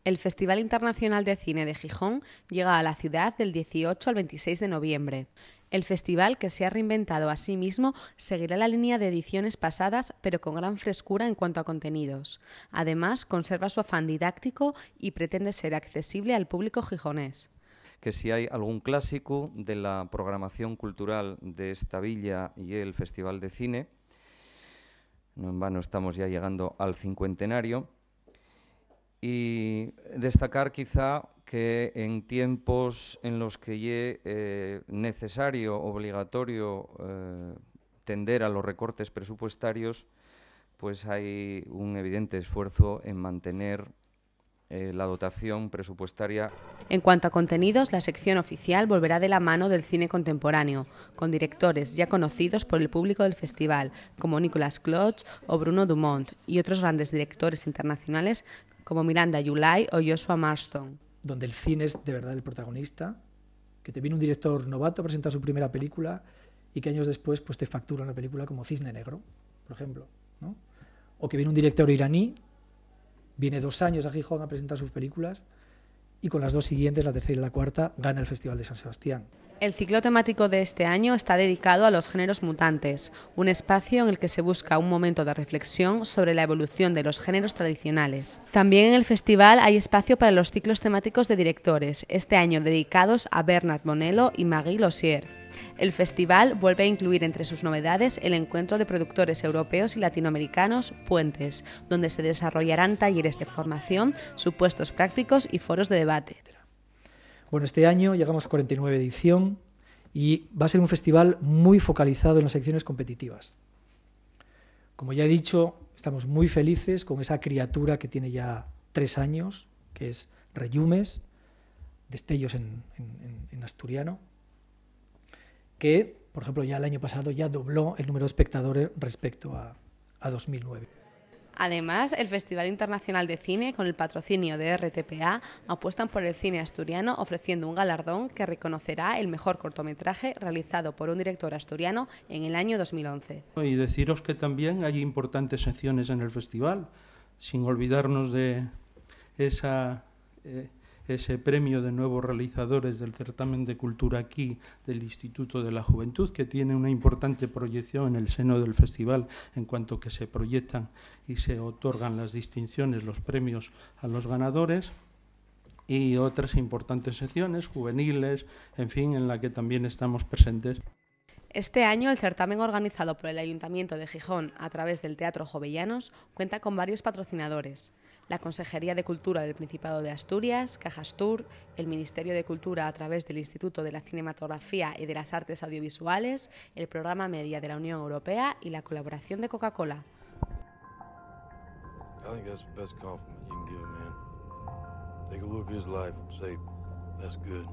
El Festival Internacional de Cine de Gijón llega a la ciudad del 18 al 26 de noviembre. El festival, que se ha reinventado a sí mismo, seguirá la línea de ediciones pasadas, pero con gran frescura en cuanto a contenidos. Además, conserva su afán didáctico y pretende ser accesible al público gijonés. Que si hay algún clásico de la programación cultural de esta villa y el Festival de Cine, no en vano estamos ya llegando al 50enario, y destacar quizá que en tiempos en los que es necesario, obligatorio tender a los recortes presupuestarios, pues hay un evidente esfuerzo en mantener la dotación presupuestaria. En cuanto a contenidos, la sección oficial volverá de la mano del cine contemporáneo, con directores ya conocidos por el público del festival, como Nicolas Cloch o Bruno Dumont, y otros grandes directores internacionales como Miranda July o Joshua Marston. Donde el cine es de verdad el protagonista, que te viene un director novato a presentar su primera película y que años después pues, te factura una película como Cisne Negro, por ejemplo, ¿no? O que viene un director iraní, viene 2 años a Gijón a presentar sus películas y con las 2 siguientes, la tercera y la cuarta, gana el Festival de San Sebastián. El ciclo temático de este año está dedicado a los géneros mutantes, un espacio en el que se busca un momento de reflexión sobre la evolución de los géneros tradicionales. También en el festival hay espacio para los ciclos temáticos de directores, este año dedicados a Bernard Bonello y Marie Lossier. El festival vuelve a incluir entre sus novedades el encuentro de productores europeos y latinoamericanos Puentes, donde se desarrollarán talleres de formación, supuestos prácticos y foros de debate. Bueno, este año llegamos a 49 edición y va a ser un festival muy focalizado en las secciones competitivas. Como ya he dicho, estamos muy felices con esa criatura que tiene ya 3 años, que es Reyumes, Destellos en asturiano, que, por ejemplo, ya el año pasado ya dobló el número de espectadores respecto a 2009. Además, el Festival Internacional de Cine, con el patrocinio de RTPA, apuestan por el cine asturiano ofreciendo un galardón que reconocerá el mejor cortometraje realizado por un director asturiano en el año 2011. Y deciros que también hay importantes secciones en el festival, sin olvidarnos de ese premio de nuevos realizadores del certamen de cultura aquí del Instituto de la Juventud, que tiene una importante proyección en el seno del festival en cuanto que se proyectan y se otorgan las distinciones, los premios a los ganadores, y otras importantes secciones juveniles, en fin, en la que también estamos presentes. Este año, el certamen organizado por el Ayuntamiento de Gijón a través del Teatro Jovellanos cuenta con varios patrocinadores: la Consejería de Cultura del Principado de Asturias, Cajastur, el Ministerio de Cultura a través del Instituto de la Cinematografía y de las Artes Audiovisuales, el Programa Media de la Unión Europea y la colaboración de Coca-Cola. I think that's the best compliment you can give a man. Take a look at his life and say, that's good.